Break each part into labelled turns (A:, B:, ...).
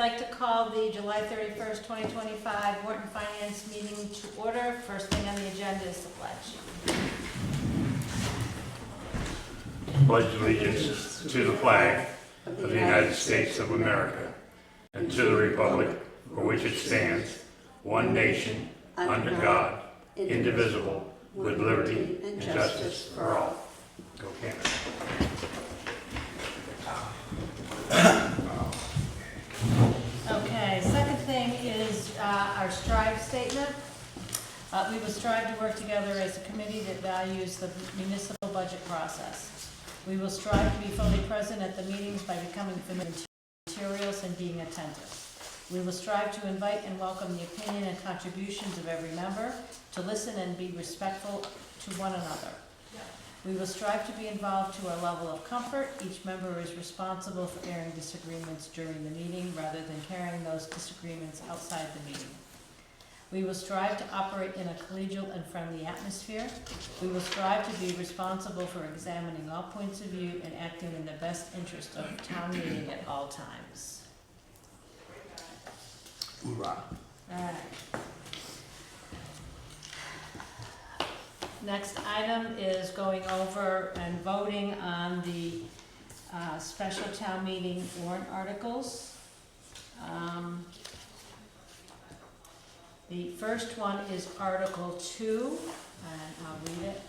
A: like to call the July 31st, 2025 Warrant Finance meeting to order. First thing on the agenda is the pledge.
B: Pledge allegiance to the flag of the United States of America and to the republic for which it stands, one nation, under God, indivisible, with liberty and justice for all. Go Canada.
A: Okay, second thing is our strive statement. We will strive to work together as a committee that values the municipal budget process. We will strive to be fully present at the meetings by becoming familiar with materials and being attentive. We will strive to invite and welcome the opinion and contributions of every member, to listen and be respectful to one another. We will strive to be involved to our level of comfort. Each member is responsible for airing disagreements during the meeting rather than carrying those disagreements outside the meeting. We will strive to operate in a collegial and friendly atmosphere. We will strive to be responsible for examining all points of view and acting in the best interest of the town meeting at all times.
B: Hoorah.
A: All right. Next item is going over and voting on the special town meeting warrant articles. The first one is Article 2, and I'll read it.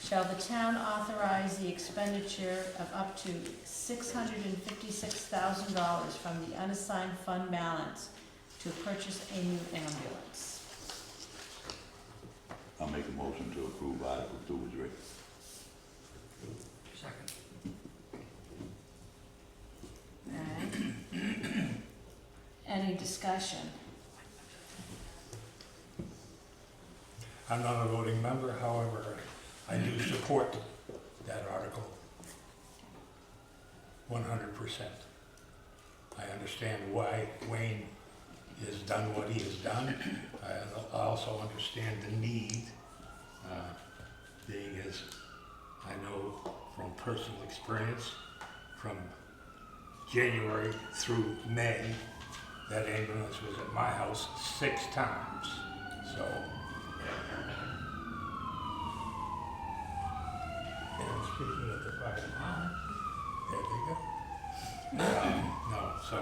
A: Shall the town authorize the expenditure of up to $656,000 from the unassigned fund balance to purchase a new ambulance?
C: I'll make a motion to approve Article 2 as written.
D: Second.
A: Alright. Any discussion?
D: I'm not a voting member, however, I do support that article 100%. I understand why Wayne has done what he has done. I also understand the need, being as I know from personal experience, from January through May, that ambulance was at my house 6 times. So, and speaking of the fire department, there they go. No, so,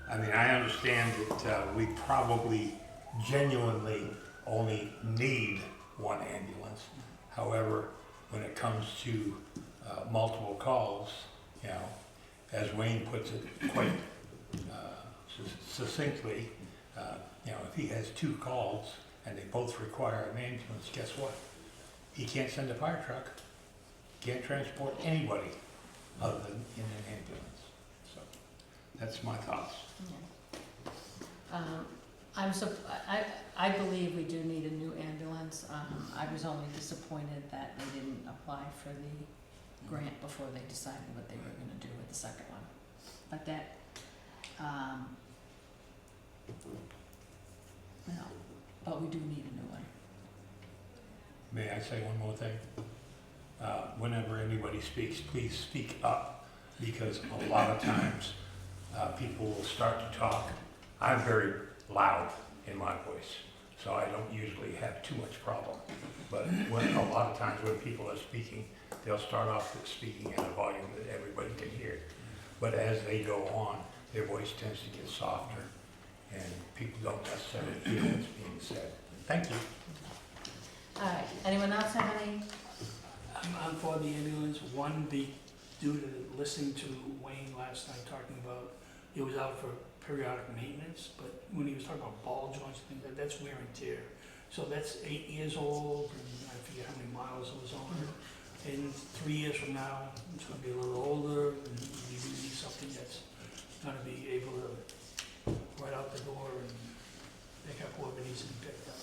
D: I mean, I understand that we probably genuinely only need one ambulance. However, when it comes to multiple calls, you know, as Wayne puts it quite succinctly, you know, if he has 2 calls and they both require an ambulance, guess what? He can't send a fire truck, can't transport anybody other than in an ambulance. So that's my thoughts.
A: I believe we do need a new ambulance. I was only disappointed that they didn't apply for the grant before they decided what they were gonna do with the second one. But that, no, but we do need a new one.
D: May I say one more thing? Whenever anybody speaks, please speak up, because a lot of times people will start to talk. I'm very loud in my voice, so I don't usually have too much problem. But when a lot of times when people are speaking, they'll start off with speaking at a volume that everybody can hear. But as they go on, their voice tends to get softer, and people don't necessarily hear what's being said. Thank you.
A: All right, anyone else have any?
E: I'm for the ambulance. One, due to listening to Wayne last night talking about it was out for periodic maintenance, but when he was talking about ball joints and things, that's wear and tear. So that's 8 years old, and I forget how many miles it was on it. And 3 years from now, it's gonna be a little older, and you need something that's gonna be able to right out the door and pick up whoever needs to be picked up.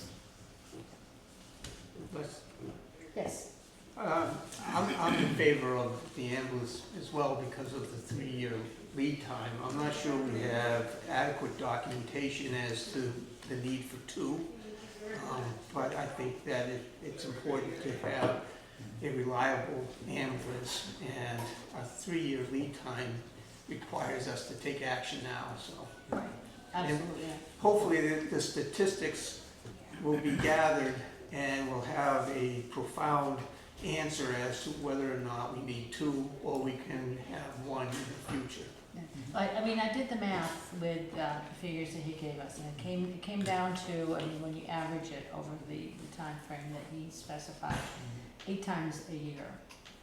A: Yes.
F: I'm in favor of the ambulance as well because of the 3-year lead time. I'm not sure we have adequate documentation as to the need for 2, but I think that it's important to have a reliable ambulance, and a 3-year lead time requires us to take action now, so.
A: Right, absolutely, yeah.
F: Hopefully, the statistics will be gathered and we'll have a profound answer as to whether or not we need two or we can have one in the future.
A: I mean, I did the math with the figures that he gave us, and it came down to, I mean, when you average it over the time frame that he specified, 8 times a year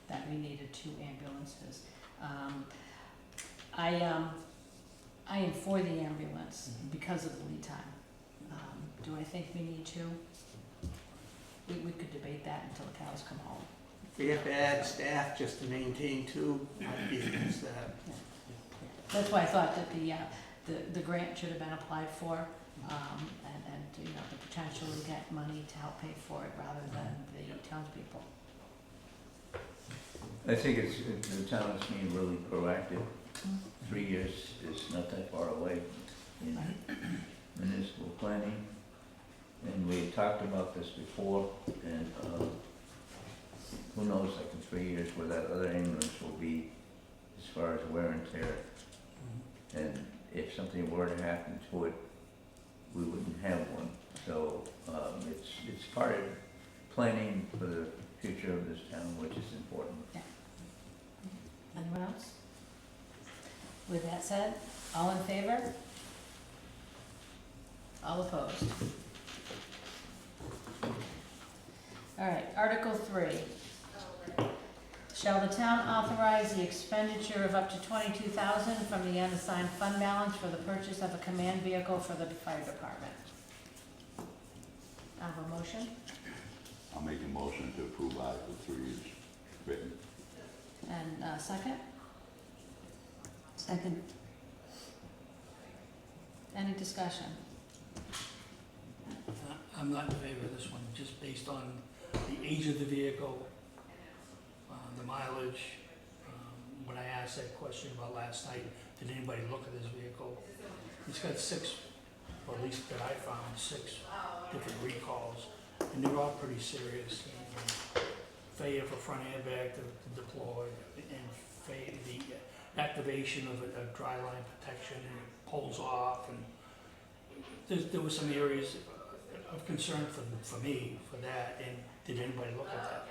A: that we needed 2 ambulances. I am for the ambulance because of the lead time. Do I think we need 2? We could debate that until the cows come home.
F: If we have to add staff just to maintain 2, I'd be against that.
A: That's why I thought that the grant should have been applied for, and, you know, the potential to get money to help pay for it rather than the townspeople.
G: I think the town is being really proactive. 3 years is not that far away in municipal planning. And we had talked about this before, and who knows, like in 3 years, where that other ambulance will be as far as wear and tear. And if something were to happen to it, we wouldn't have one. So it's part of planning for the future of this town, which is important.
A: Anyone else? With that said, all in favor? All opposed? All right, Article 3. Shall the town authorize the expenditure of up to $22,000 from the unassigned fund balance for the purchase of a command vehicle for the fire department? I have a motion,
C: I'll make a motion to approve Article 3 is written.
A: and a second?
H: Second.
A: Any discussion?
E: I'm not in favor of this one, just based on the age of the vehicle, the mileage. When I asked that question about last night, did anybody look at this vehicle? It's got 6, or at least that I found, 6 different recalls, and they're all pretty serious. Failure for front airbag to deploy, and the activation of a dry line protection, and it pulls off, and there was some areas of concern for me, for that, and did anybody look at that?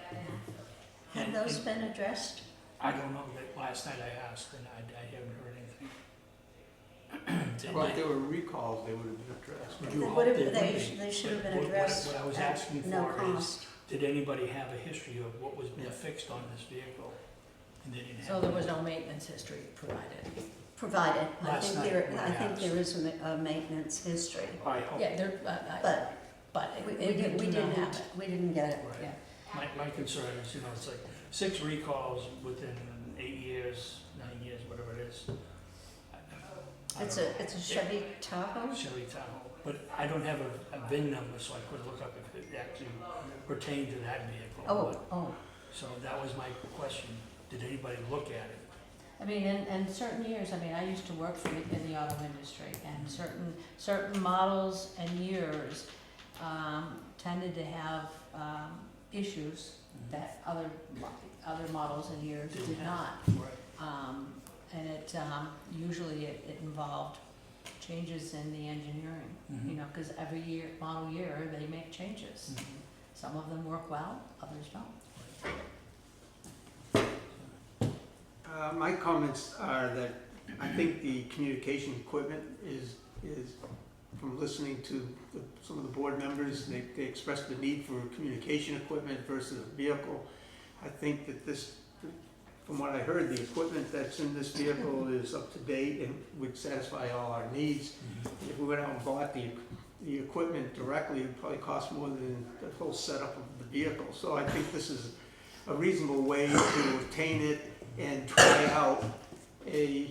H: Have those been addressed?
E: I don't know, that last night I asked, and I haven't heard anything.
F: Well, if there were recalls, they would have been addressed.
E: Would you
H: They
E: hope
H: would have-
E: they would
H: they
E: be?
H: they should have
E: But
H: been addressed
E: What I was
H: at
E: asking
H: no
E: for is,
H: cost.
E: did anybody have a history of what was being fixed on this vehicle? And they didn't have.
A: So there was no maintenance history provided?
H: Provided, I
E: Last
H: think
E: night
H: there,
E: when
H: I
E: I
H: think
E: asked.
H: there is a maintenance history,
E: I hope.
A: Yeah, there,
H: but
A: it
H: we
A: didn't
H: didn't
A: have it.
H: we didn't get it.
E: Right.
A: Yeah.
E: My concern is, you know, it's like 6 recalls within 8 years, 9 years, whatever it is. I
H: It's
E: don't know.
H: a Chevy Tahoe?
E: Chevy Tahoe, but I don't have a VIN number, so I couldn't look up if it actually pertained to that vehicle.
H: Oh,
E: So that was my question, did anybody look at it?
A: I mean, in certain years, I mean, I used to work in the auto industry, and certain models and years tended to have issues that other models and years
E: Didn't
A: did
E: have.
A: not.
E: Right.
A: And it usually it involved changes in the engineering,
E: Mhm.
A: you know, because every year, model year, they make changes.
E: Mhm.
A: Some of them work well, others don't.
F: My comments are that I think the communication equipment is, from listening to some of the board members, they expressed the need for communication equipment versus a vehicle. I think that this, from what I heard, the equipment that's in this vehicle is up to date and would satisfy all our needs.
E: Mhm.
F: If we went out and bought the equipment directly, it would probably cost more than the whole setup of the vehicle. So I think this is a reasonable way to obtain it and try out a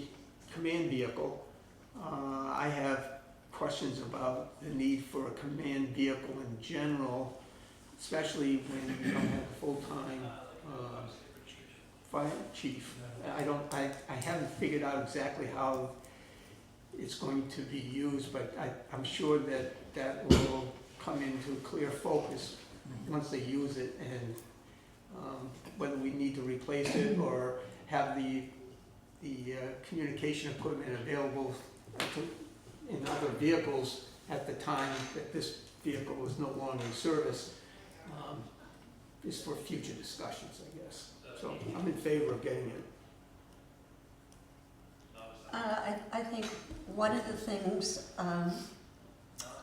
F: command vehicle. I have questions about the need for a command vehicle in general, especially when you don't have a full-time fire chief. I haven't figured out exactly how it's going to be used, but I'm sure that will come into clear focus once they use it, and whether we need to replace it or have the the communication equipment available in other vehicles at the time that this vehicle was no longer in service, is for future discussions, I guess. So I'm in favor of getting it.
H: I think one of the things,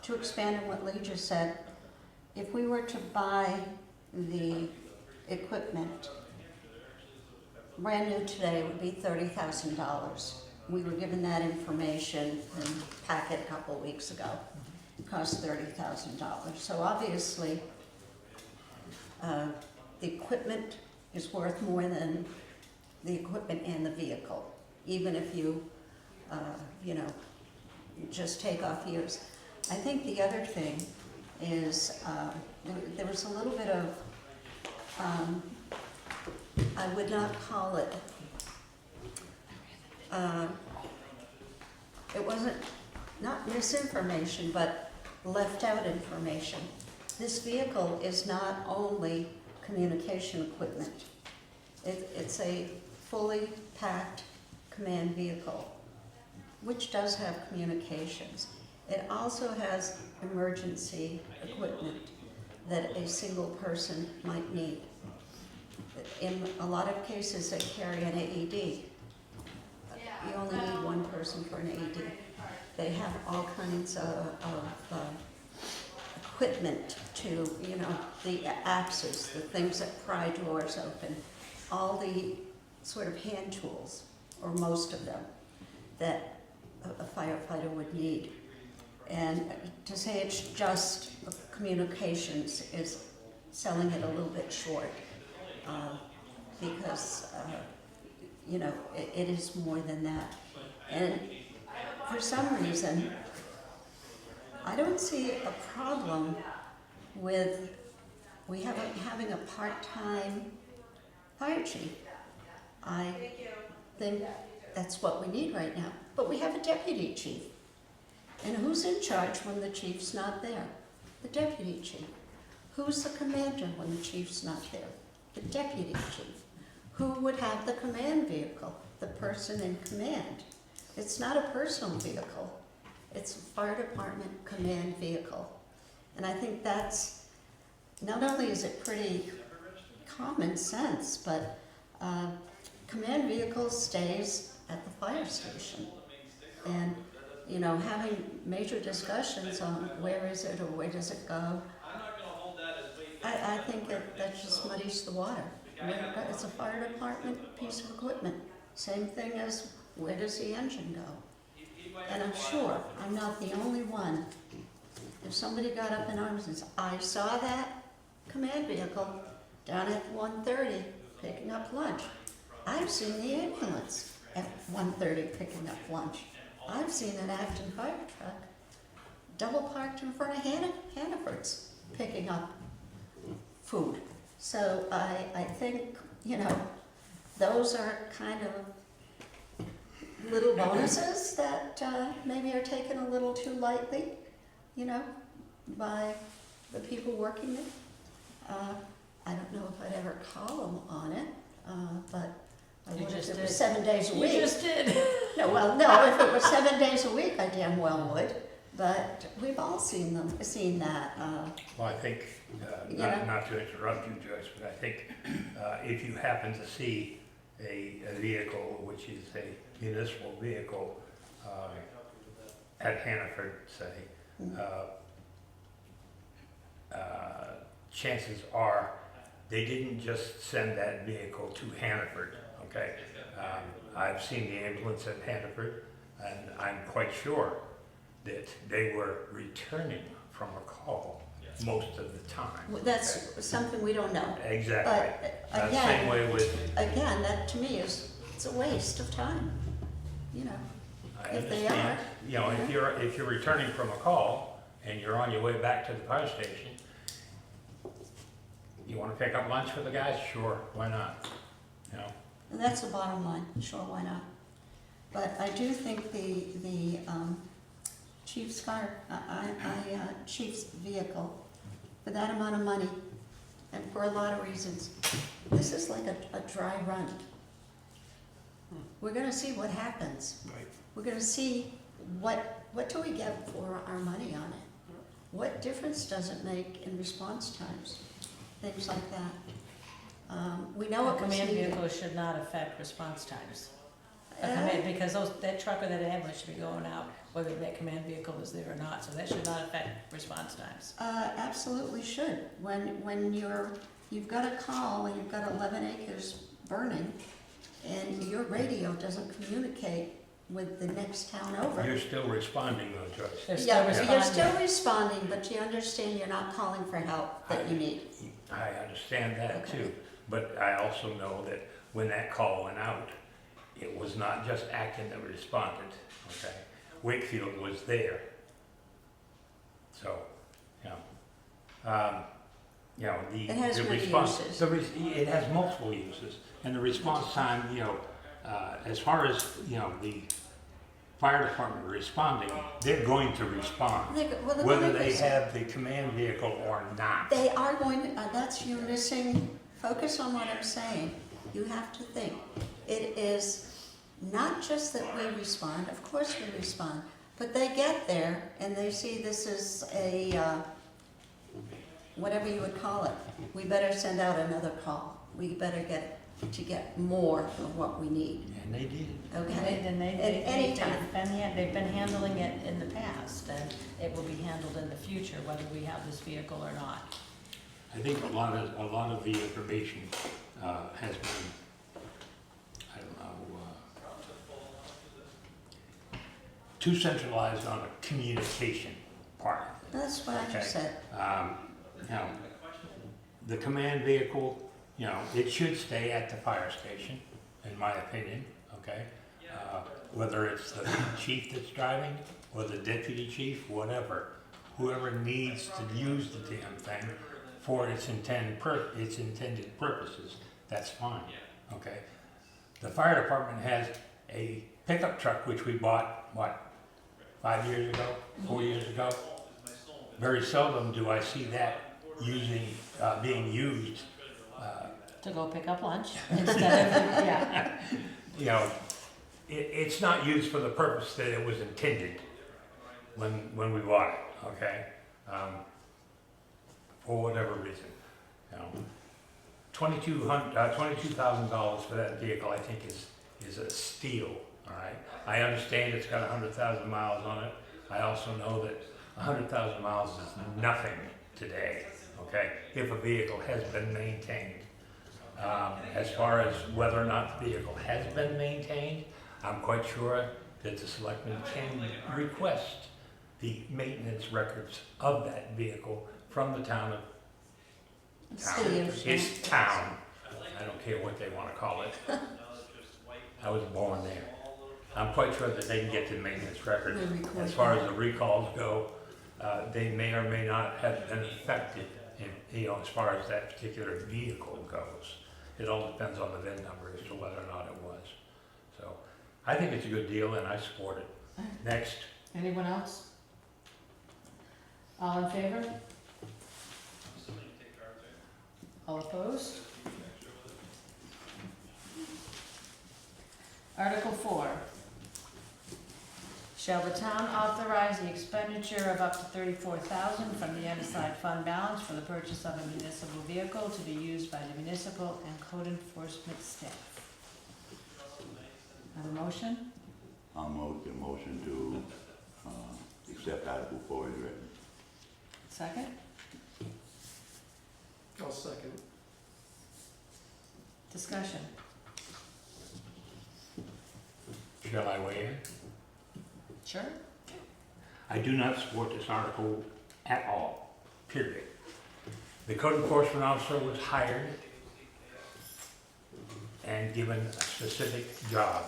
H: to expand on what Lee just said, if we were to buy the equipment, brand new today, it would be $30,000. We were given that information in a packet a couple of weeks ago. It cost $30,000. So obviously, the equipment is worth more than the equipment and the vehicle, even if you, you just take off years. I think the other thing is, there was a little bit of, I would not call it, it wasn't, not misinformation, but left out information. This vehicle is not only communication equipment. It's a fully packed command vehicle, which does have communications. It also has emergency equipment that a single person might need. In a lot of cases, they carry an AED. You only need one person for an AED. They have all kinds of equipment to, the axes, the things that pry doors open, all the sort of hand tools, or most of them, that a firefighter would need. And to say it's just communications is selling it a little bit short, because, it is more than that. And for some reason, I don't see a problem with having a part-time fire chief. I think that's what we need right now. But we have a deputy chief. And who's in charge when the chief's not there? The deputy chief. Who's the commander when the chief's not there? The deputy chief. Who would have the command vehicle? The person in command. It's not a personal vehicle. It's a fire department command vehicle. And I think that's, not only is it pretty common sense, but command vehicle stays at the fire station. And, having major discussions on where is it or where does it go, I think that just muddies the water. It's a fire department piece of equipment. Same thing as where does the engine go? And I'm sure I'm not the only one. If somebody got up in arms and said, I saw that command vehicle down at 1:30 picking up lunch. I've seen the ambulance at 1:30 picking up lunch. I've seen an Acton fire truck double parked in front of Hannaford's picking up food. So I think, those are kind of little bonuses that maybe are taken a little too lightly, by the people working there. I don't know if I'd ever call them on it, but I
A: You
H: would if
A: just
H: it
A: did.
H: was 7 days a week.
A: You just did.
H: No, if it was 7 days a week, I damn well would. But we've all seen that.
D: Well, I think, not to interrupt you, Joyce, but I think if you happen to see a vehicle, which is a municipal vehicle, at Hannaford, say, chances are they didn't just send that vehicle to Hannaford, okay? I've seen the ambulance at Hannaford, and I'm quite sure that they were returning from a call most of the time.
H: That's something we don't know.
D: Exactly.
H: But
D: Same way with,
H: again, that to me it's a waste of time.
D: I
H: If they
D: understand,
H: are,
D: if you're returning from a call and you're on your way back to the fire station, you wanna pick up lunch for the guys? Sure, why not?
H: And that's the bottom line. Sure, why not? But I do think the chief's car, chief's vehicle, for that amount of money, and for a lot of reasons, this is like a dry run. we're gonna see what happens.
E: Right.
H: We're gonna see what do we get for our money on it? What difference does it make in response times? Things like that. We know
A: A
H: what was
A: command
H: needed.
A: vehicle should not affect response times.
H: Uh,
A: Because that truck or that ambulance should be going out, whether that command vehicle is there or not, so that should not affect response times.
H: Absolutely should. When you've got a call and you've got 11 acres burning, and your radio doesn't communicate with the next town over.
D: You're still responding though, Joyce.
A: They're still
H: Yeah, you're
A: responding.
H: still responding, but you understand you're not calling for help that you need.
D: I understand that
H: Okay.
D: too, but I also know that when that call went out, it was not just Acton that responded, okay? Wakefield was there. So,
H: It has
D: the
H: many
D: response,
H: uses.
D: it has multiple uses, and the response time, as far as, the fire department responding, they're going to respond,
H: Well, the
D: whether
H: point
D: they
H: is,
D: have the command vehicle or not.
H: they are going, that's you missing, focus on what I'm saying. You have to think. It is not just that we respond, of course we respond, but they get there and they see this is a, whatever you would call it. We better send out another call. We better get more of what we need,
D: And they did.
H: okay?
A: At
H: any time.
A: They've been handling it in the past, and it will be handled in the future, whether we have this vehicle or not.
D: I think a lot of the information has been, I don't know, too centralized on a communication part.
H: That's what I
D: Okay.
H: just said.
D: The command vehicle, it should stay at the fire station, in my opinion, okay? Whether it's the chief that's driving or the deputy chief, whatever, whoever needs to use the damn thing for its intended purposes, that's fine, okay? The fire department has a pickup truck which we bought, 5 years ago, 4 years ago? Very seldom do I see that being used.
A: To go pick up lunch instead of, yeah.
D: It's not used for the purpose that it was intended when we bought it, okay? For whatever reason, $22,000 for that vehicle, I think is a steal, all right? I understand it's got 100,000 miles on it. I also know that 100,000 miles is nothing today, okay? If a vehicle has been maintained. As far as whether or not the vehicle has been maintained, I'm quite sure that the selectmen can request the maintenance records of that vehicle from the town of
H: City of
D: It's town. I don't care what they want to call it. I was born there. I'm quite sure that they can get the maintenance record.
H: We record
D: As far
H: that.
D: as the recalls go, they may or may not have been affected, as far as that particular vehicle goes. It all depends on the VIN number as to whether or not it was. So, I think it's a good deal and I support it. Next.
A: Anyone else? All in favor? All opposed? Article 4. Shall the town authorize the expenditure of up to $34,000 from the unassigned fund balance for the purchase of a municipal vehicle to be used by the municipal and code enforcement staff? Have a motion?
C: I'll make the motion to accept Article 4 as written.
A: Second?
F: I'll second.
A: Discussion?
D: Shall I weigh in?
A: Sure.
D: I do not support this article at all, period. The code enforcement officer was hired and given a specific job.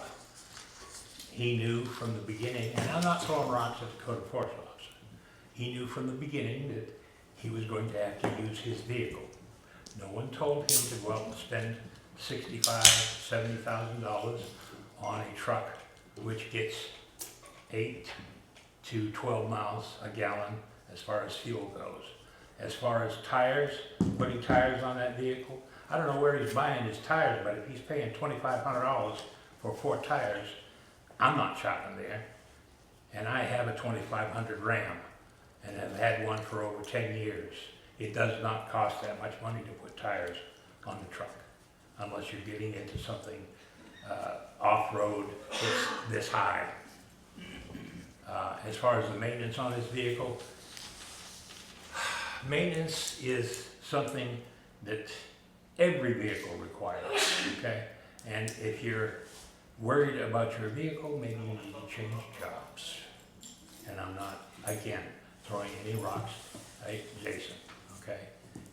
D: He knew from the beginning, and I'm not throwing rocks at the code enforcement officer, he knew from the beginning that he was going to have to use his vehicle. No one told him to go out and spend $65,000, $70,000 on a truck which gets 8 to 12 miles a gallon as far as fuel goes. As far as tires, putting tires on that vehicle, I don't know where he's buying his tires, but if he's paying $2,500 for 4 tires, I'm not shopping there. And I have a 2500 Ram and have had one for over 10 years. It does not cost that much money to put tires on the truck unless you're getting into something off-road this high. As far as the maintenance on this vehicle, maintenance is something that every vehicle requires, okay? And if you're worried about your vehicle, maybe you need to change jobs. And I'm not, again, throwing any rocks at Jason, okay?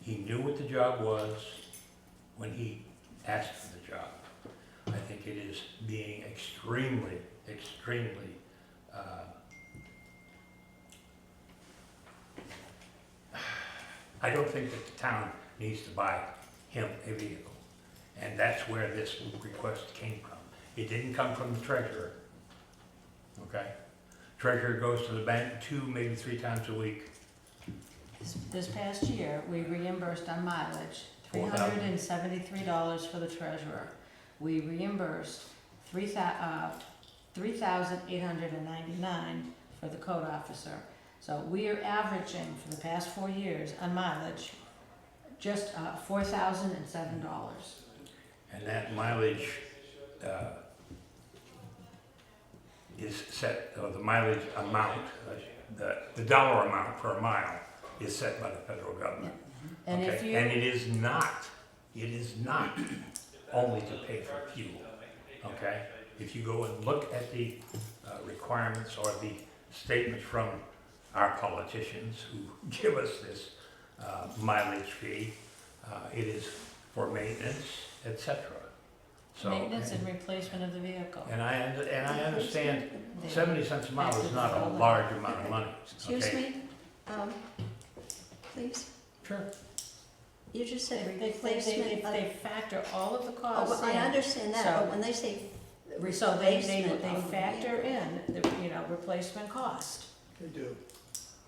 D: He knew what the job was when he asked for the job. I think it is being extremely, extremely I don't think that the town needs to buy him a vehicle. And that's where this request came from. It didn't come from the treasurer, okay? Treasurer goes to the bank 2, maybe 3 times a week.
A: This past year, we reimbursed on mileage,
D: $4,000.
A: $373 for the treasurer. We reimbursed $3,899 for the code officer. So we are averaging for the past 4 years on mileage, just $4,007.
D: And that mileage is set, or the mileage amount, the dollar amount per mile is set by the federal government.
A: And
D: Okay?
A: if you,
D: And it is not only to pay for fuel, okay? If you go and look at the requirements or the statements from our politicians who give us this mileage fee, it is for maintenance, etc. So,
A: maintenance and replacement of the vehicle.
D: and I understand 70 cents a mile is not a large amount of money.
H: Excuse
D: okay?
H: me, please,
D: Sure.
H: you just said
A: If
H: replacement of.
A: they factor all of the
H: Oh,
A: costs
H: well, I
A: in,
H: understand that,
A: So-
H: but when they say
A: so they
H: replacement of the
A: factor
H: vehicle,
A: in the, replacement cost.
F: They do.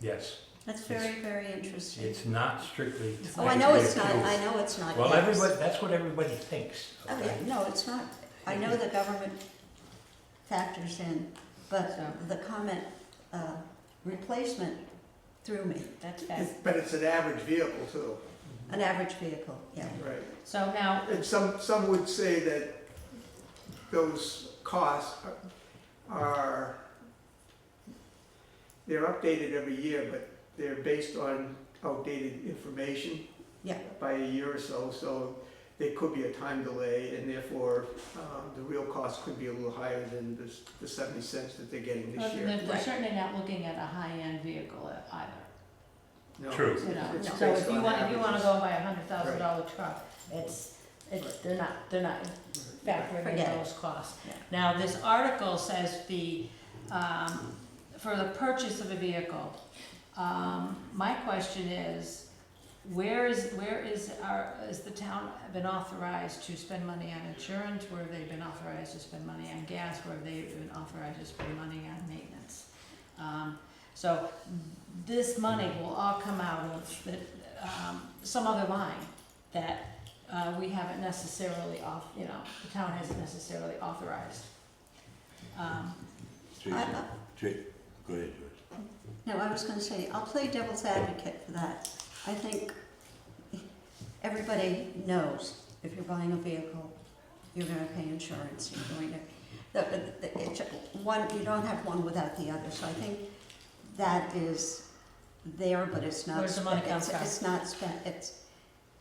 D: Yes,
H: That's very, very interesting.
D: it's not strictly.
H: Oh, I know it's not,
D: fuel.
H: I know it's not,
D: Well,
H: yes.
D: everybody, that's what everybody thinks.
H: Oh,
D: okay?
H: yeah, no, it's not. I know the government factors in, but
A: So-
H: the comment, replacement threw me.
A: That's fact.
F: But it's an average vehicle too,
H: An average vehicle, yeah.
F: right?
A: So now,
F: And some would say that those costs are, they're updated every year, but they're based on outdated information.
H: Yeah.
F: By a year or so, so there could be a time delay, and therefore, the real cost could be a little higher than the 70 cents that they're getting this year.
A: they're certainly not looking at a high-end vehicle either.
F: No,
D: True.
F: it's-
A: You know,
F: it's
A: so
F: based
A: if you
F: on
A: want to
F: averages.
A: go and buy $100,000 truck, they're not factoring in
H: Forget it.
A: those costs.
H: Yeah.
A: Now, this article says for the purchase of a vehicle, my question is, where is the town been authorized to spend money on insurance? Where have they been authorized to spend money on gas? Where have they been authorized to spend money on maintenance? So this money will all come out of some other line that we haven't necessarily the town hasn't necessarily authorized.
C: Jason, go ahead, George.
H: No, I was gonna say, I'll play devil's advocate for that. I think everybody knows if you're buying a vehicle, you're gonna pay insurance, you're going to, you don't have one without the other, so I think that is there, but it's not.
A: Where's the money come from?
H: It's not spent,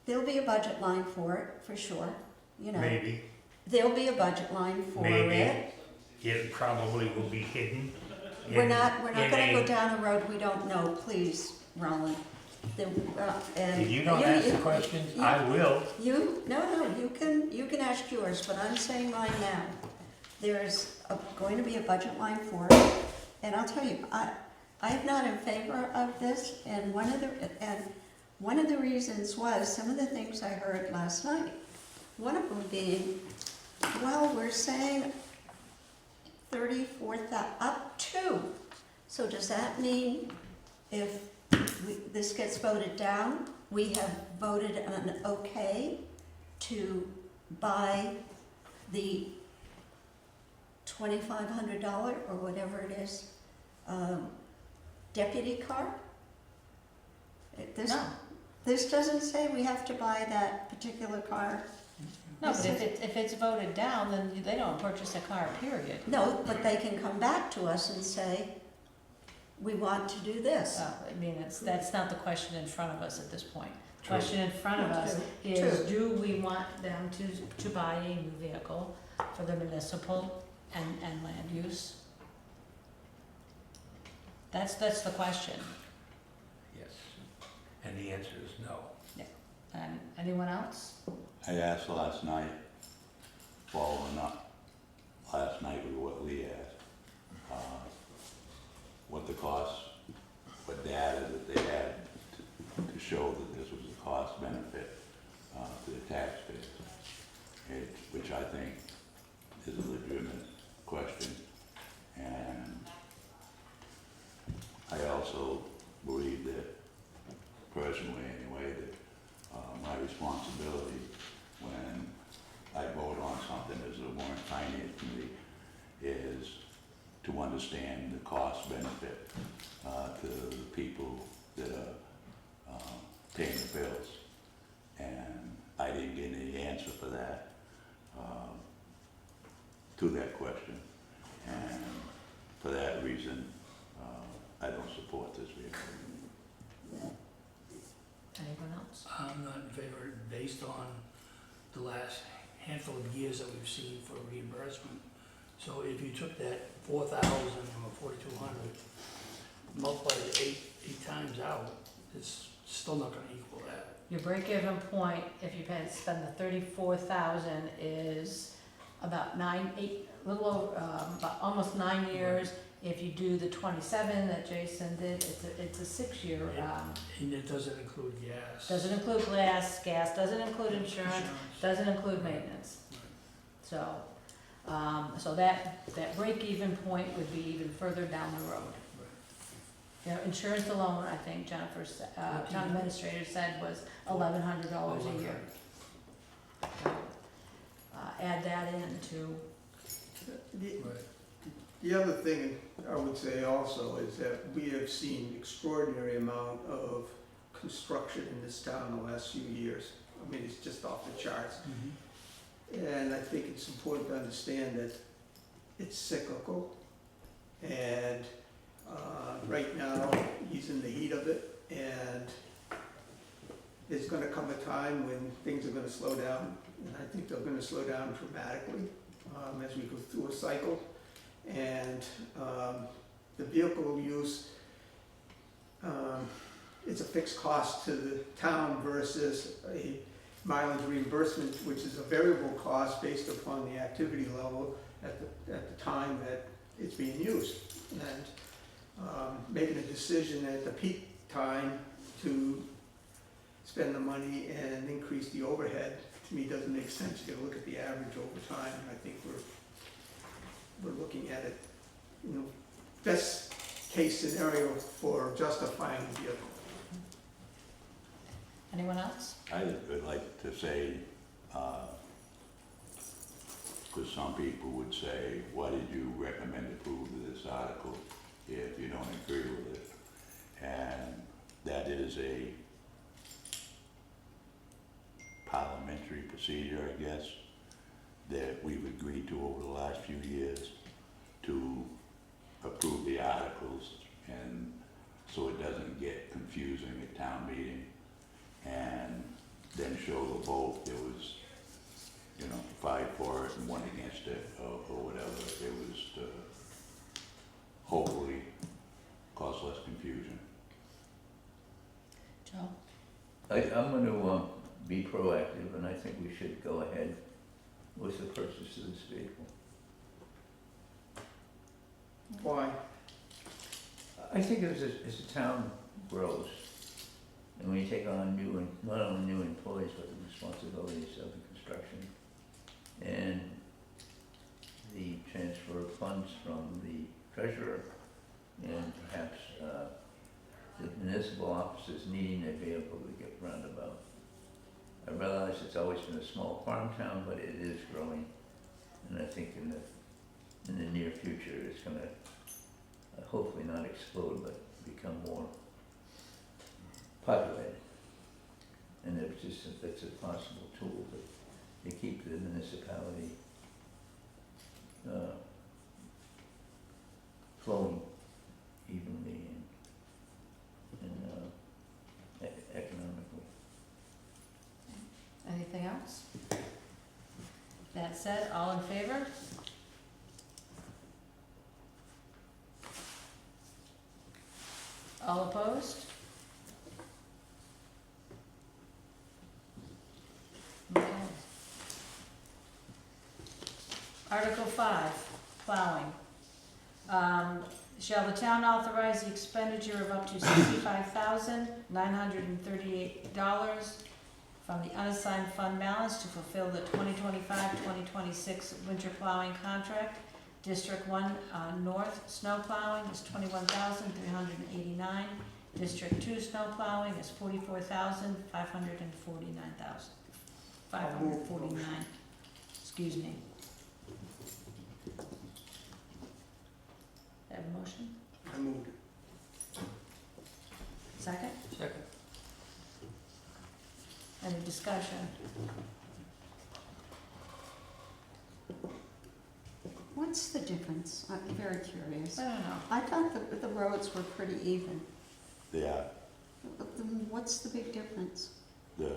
H: there'll be a budget line for it, for sure, you know.
D: Maybe,
H: There'll be a budget line for
D: Maybe.
H: it.
D: it probably will be hidden.
H: We're
D: in-
H: not
D: in
H: gonna
D: a-
H: go down a road we don't know, please, Roland. And
D: If you don't ask the questions, I will.
H: you can ask yours, but I'm saying mine now. There's going to be a budget line for it, and I'll tell you, I'm not in favor of this, and one of the reasons was some of the things I heard last night. One of them being, well, we're saying 34,000, up to. So does that mean if this gets voted down, we have voted an okay to buy the $2,500 or whatever it is, deputy car?
A: No,
H: This doesn't say we have to buy that particular car.
A: no, but if it's voted down, then they don't purchase a car, period.
H: No, but they can come back to us and say, we want to do this.
A: Well, I mean, that's not the question in front of us at this point. The
D: True.
A: question in front of us
H: True.
A: is,
H: True.
A: do we want them to buy a new vehicle for the municipal and land use? That's the question.
D: Yes. And the answer is no.
A: And anyone else?
C: I asked last night, following up, last night with what Lee asked, what the cost, what data that they had to show that this was a cost benefit to the taxpayers, which I think is a legitimate question. And I also believe that, personally anyway, that my responsibility when I vote on something as a warrant finance committee is to understand the cost benefit to the people that are paying the bills. And I didn't get any answer for that, to that question. And for that reason, I don't support this vehicle.
A: Anyone else?
E: I'm not in favor, based on the last handful of years that we've seen for reimbursement. So if you took that 4,000 or 4,200, multiplied it eight times out, it's still not gonna equal that.
A: Your break-even point, if you spend the 34,000, is about about almost 9 years. If you do the 27 that Jason did, it's a 6-year.
E: And it doesn't include gas.
A: Doesn't include gas, doesn't include insurance, doesn't include maintenance. So, so that break-even point would be even further down the road. You know, insurance alone, I think Jennifer's, town administrator said was $1,100 a year. So, add that into,
F: The other thing I would say also is that we have seen extraordinary amount of construction in this town the last few years. I mean, it's just off the charts. And I think it's important to understand that it's cyclical. And right now, he's in the heat of it. And there's gonna come a time when things are gonna slow down. And I think they're gonna slow down dramatically as we go through a cycle. And the vehicle use, it's a fixed cost to the town versus a mileage reimbursement, which is a variable cost based upon the activity level at the time that it's being used. And making a decision at the peak time to spend the money and increase the overhead, to me, doesn't make sense. You gotta look at the average over time, and I think we're looking at it, you know, best case scenario for justifying the vehicle.
A: anyone else?
C: I would like to say, because some people would say, why did you recommend approval of this article if you don't agree with it? And that is a parliamentary procedure, I guess, that we've agreed to over the last few years to approve the articles, and so it doesn't get confusing at town meeting, and then show the vote. There was, 5 for it and 1 against it, or whatever. It was to hopefully cause less confusion.
A: Joe?
G: I'm gonna be proactive, and I think we should go ahead with the purchase of this vehicle.
F: Why?
G: I think as the town grows, and when you take on not only new employees, but the responsibilities of the construction, and the transfer of funds from the treasurer, and perhaps the municipal offices needing a vehicle to get roundabout. I realize it's always been a small farm town, but it is growing, and I think in the in the near future, it's gonna hopefully not explode, but become more populated. And it's a possible tool to keep the municipality flowing evenly and economically.
A: Anything else? That said, all in favor? All opposed? Okay. Article 5, plowing. Shall the town authorize the expenditure of up to $65,938 from the unassigned fund balance to fulfill the 2025-2026 winter plowing contract? District 1 North snow plowing is $21,389. District 2 snow plowing is $44,549. Excuse me. Have a motion?
F: I moved it.
A: Second?
E: Second.
A: Any discussion?
H: What's the difference? I'm very curious.
A: I don't know.
H: I thought the roads were pretty even.
C: They are,
H: But then what's the big difference?
C: the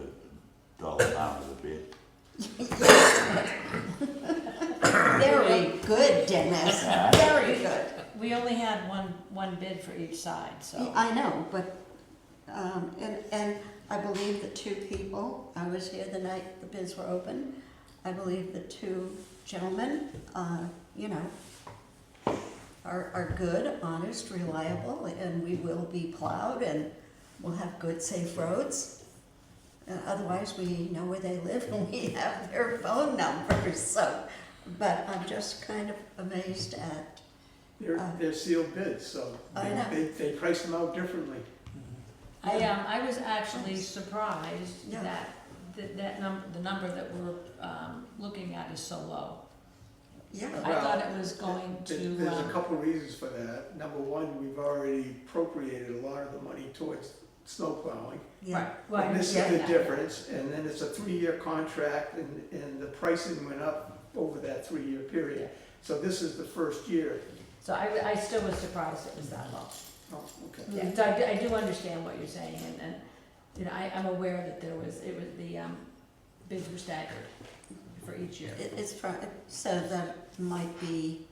C: dollar amount of the bid.
H: Very good, Dennis, very good.
A: We only had one bid for each side, so.
H: I know, but, and I believe the two people, I was here the night the bids were open, I believe the two gentlemen, you know, are good, honest, reliable, and we will be plowed, and we'll have good, safe roads. Otherwise, we know where they live, and we have their phone numbers, so, but I'm just kind of amazed at,
F: They're sealed bids, so
H: I know.
F: they price them out differently.
A: I was actually surprised
H: Yeah.
A: that, the number that we're, looking at is so low.
H: yeah.
A: I thought it was going to,
F: There's a couple of reasons for that. Number one, we've already appropriated a lot of the money towards snow plowing.
H: Yeah.
A: right, well, I
F: And this is
A: understand
F: the
A: that.
F: difference, and then it's a 3-year contract, and the pricing went up over that 3-year period. So this is the first year.
A: So I still was surprised it was that low.
F: Oh, okay.
A: Yeah, so I do understand what you're saying, and, you know, I'm aware that the bids were staggered for each year.
H: It's from, so that might be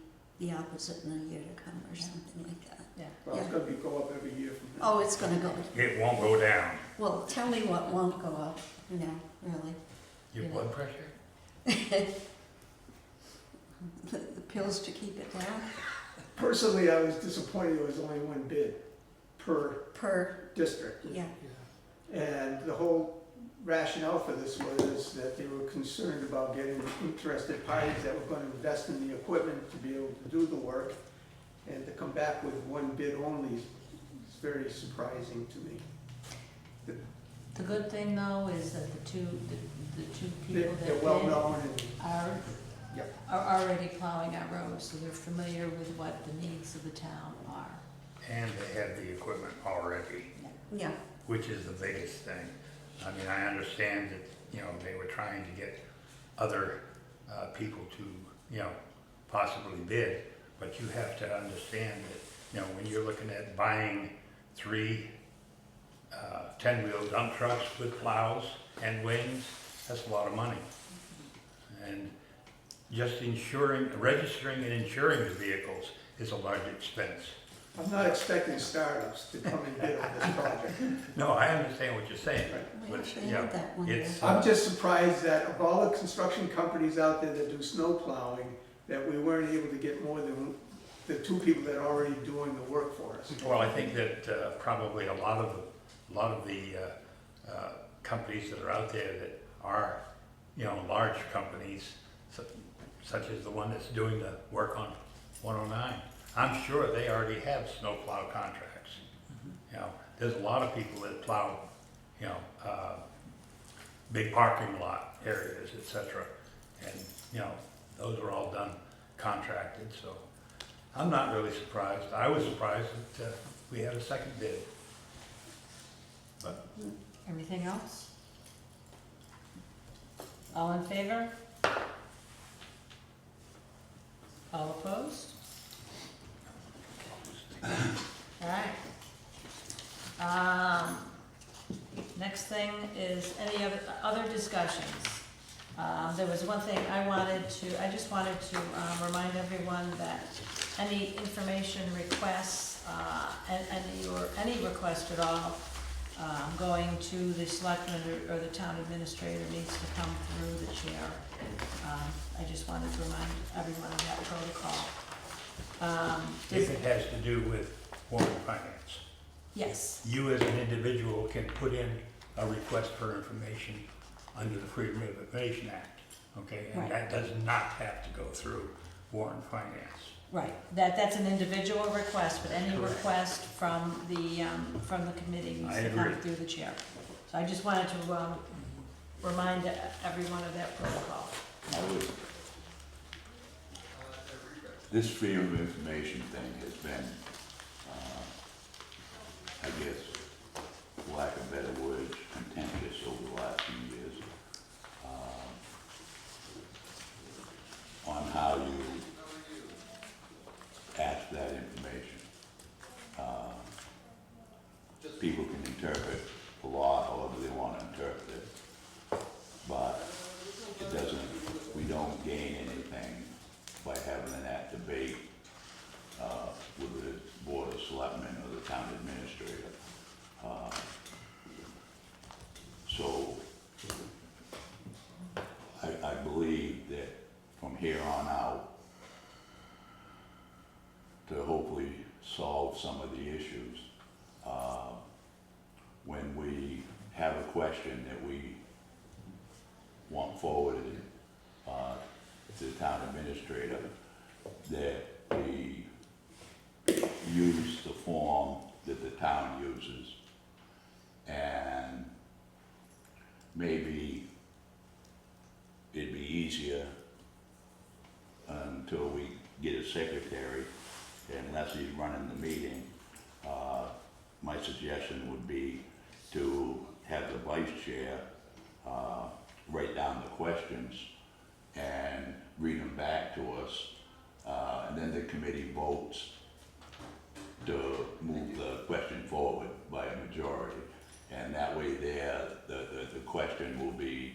H: the opposite in a year to come or something like that.
A: Yeah.
F: Well, it's gonna go up every year from now.
H: Oh, it's gonna go,
B: It won't go down.
H: well, tell me what won't go up, you know, really.
D: Your blood pressure?
H: The pills to keep it down
F: Personally, I was disappointed there was only one bid per
H: per,
F: district.
H: yeah.
F: And the whole rationale for this was that they were concerned about getting interested parties that were gonna invest in the equipment to be able to do the work. And to come back with one bid only is very surprising to me.
A: The good thing though is that the two people
F: They're
A: that
F: well
A: bid
F: known and Yep.
A: are already plowing our roads, so they're familiar with what the needs of the town are.
B: And they have the equipment already,
H: Yeah,
B: which is the biggest thing. I mean, I understand that, you know, they were trying to get other people to, you know, possibly bid, but you have to understand that, you know, when you're looking at buying 3 10-wheel dump trucks with plows and wings, that's a lot of money. And just registering and insuring the vehicles is a large expense.
F: I'm not expecting startups to come and bid on this project.
B: No, I understand what you're saying,
H: we
B: but,
H: actually
B: you know,
H: had that one.
B: it's,
H: there.
F: I'm just surprised that of all the construction companies out there that do snow plowing, that we weren't able to get more than the 2 people that are already doing the work for us.
B: well, I think that probably a lot of the companies that are out there that are, you know, large companies, such as the one that's doing the work on 109, I'm sure they already have snowplow contracts. You know, there's a lot of people that plow, you know, big parking lot areas, etc. And, you know, those are all done
D: contracted, so I'm not really surprised. I was surprised that we had a second bid. But
A: Everything else? All in favor? All opposed? All right. Next thing is any other discussions. There was one thing I just wanted to remind everyone that any information requests, any request at all, going to the selectman or the town administrator needs to come through the chair. I just wanted to remind everyone of that protocol.
D: if it has to do with Warrant Finance,
A: Yes,
D: you as an individual can put in a request for information under the Freedom of Information Act, okay? And
A: Right.
D: that does not have to go through Warrant Finance.
A: right, that's an individual request, but any
D: Correct.
A: request from the committee needs
D: I
A: to come
D: agree.
A: through the chair. So I just wanted to, remind everyone of that protocol.
C: I would, this freedom of information thing has been, I guess, for lack of better words, contentious over the last few years. On how you ask that information. People can interpret the law however they want to interpret it, but it doesn't, we don't gain anything by having that debate with the Board of Selectmen or the town administrator. So I believe that from here on out, to hopefully solve some of the issues, when we have a question that we want forwarded to the town administrator, that we use the form that the town uses, and maybe it'd be easier until we get a secretary, unless he's running the meeting. My suggestion would be to have the vice chair write down the questions and read them back to us, and then the committee votes to move the question forward by a majority. And that way there, the question will be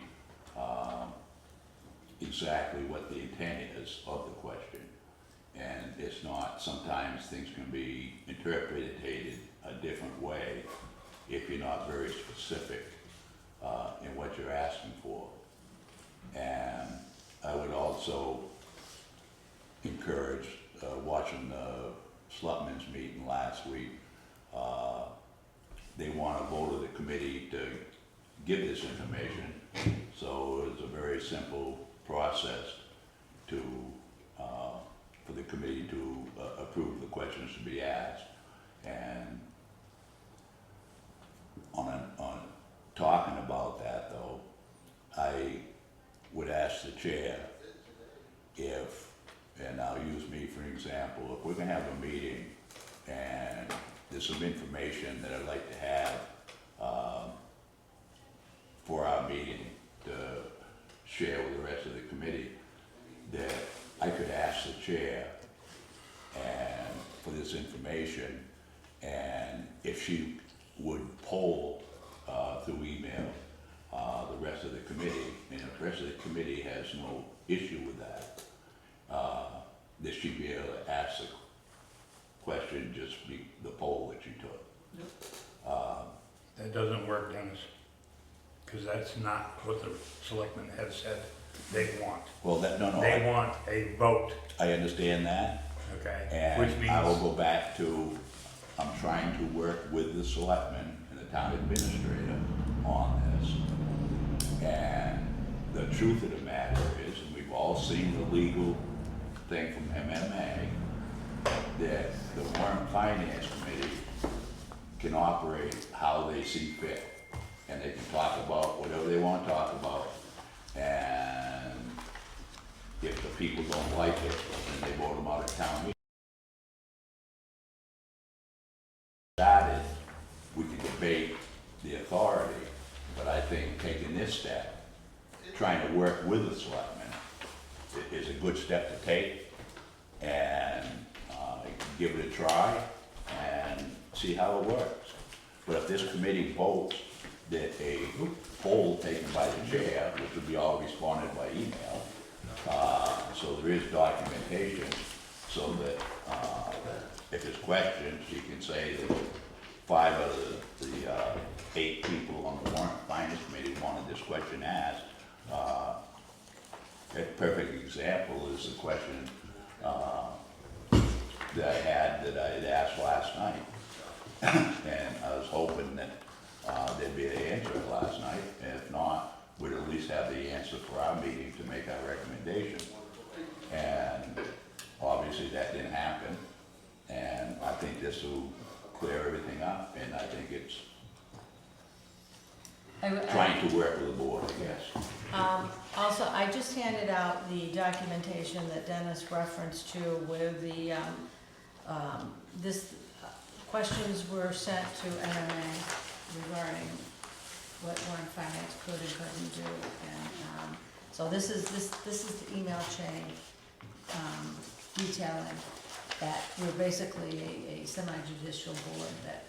C: exactly what the intent is of the question. And it's not, sometimes things can be interpreted a different way if you're not very specific in what you're asking for. And I would also encourage, watching the Selectmen's meeting last week, they want a vote of the committee to give this information. So it's a very simple process to, for the committee to approve the questions to be asked. And on talking about that though, I would ask the chair if, and I'll use me for an example, if we're gonna have a meeting and there's some information that I'd like to have for our meeting to share with the rest of the committee, that I could ask the chair and for this information, and if she would poll through email the rest of the committee, and if the rest of the committee has no issue with that, that she'd be able to ask the question, just be the poll that she took.
D: That doesn't work, Dennis, because that's not what the selectmen have said they want.
C: Well, no,
D: They want a vote,
C: I understand that,
D: okay? Which
C: and
D: means,
C: I will go back to, I'm trying to work with the selectmen and the town administrator on this. And the truth of the matter is, and we've all seen the legal thing from MMA, that the Warrant Finance Committee can operate how they see fit. And they can talk about whatever they want to talk about. And if the people don't like it, then they vote them out of town meeting. Started, we could debate the authority, but I think taking this step, trying to work with the selectmen, is a good step to take, and give it a try, and see how it works. But if this committee votes that a poll taken by the chair, which will be all responded by email, so there is documentation, so that if there's questions, you can say that 5 out of the 8 people on the Warrant Finance Committee wanted this question asked. A perfect example is the question that I had asked last night. And I was hoping that there'd be an answer last night, and if not, we'd at least have the answer for our meeting to make our recommendation. And obviously that didn't happen, and I think this will clear everything up, and I think it's trying to work with the board, I guess.
A: Also, I just handed out the documentation that Dennis referenced to where the, questions were sent to MMA regarding what Warrant Finance could and couldn't do. And, so this is the email chain, detailing that we're basically a semi-judicial board that,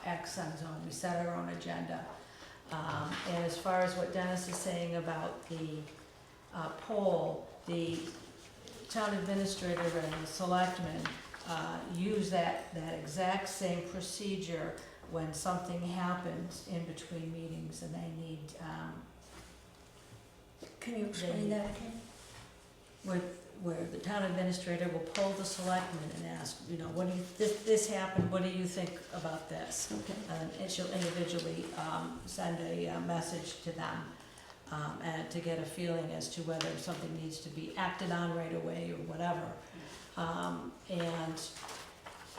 A: acts on its own. We set our own agenda. And as far as what Dennis is saying about the poll, the town administrator and the selectmen use that exact same procedure when something happens in between meetings and they need,
H: Can you explain that again?
A: where the town administrator will poll the selectmen and ask, what do you, this happened, what do you think about this?
H: Okay.
A: And she'll individually send a message to them, and to get a feeling as to whether something needs to be acted on right away or whatever. And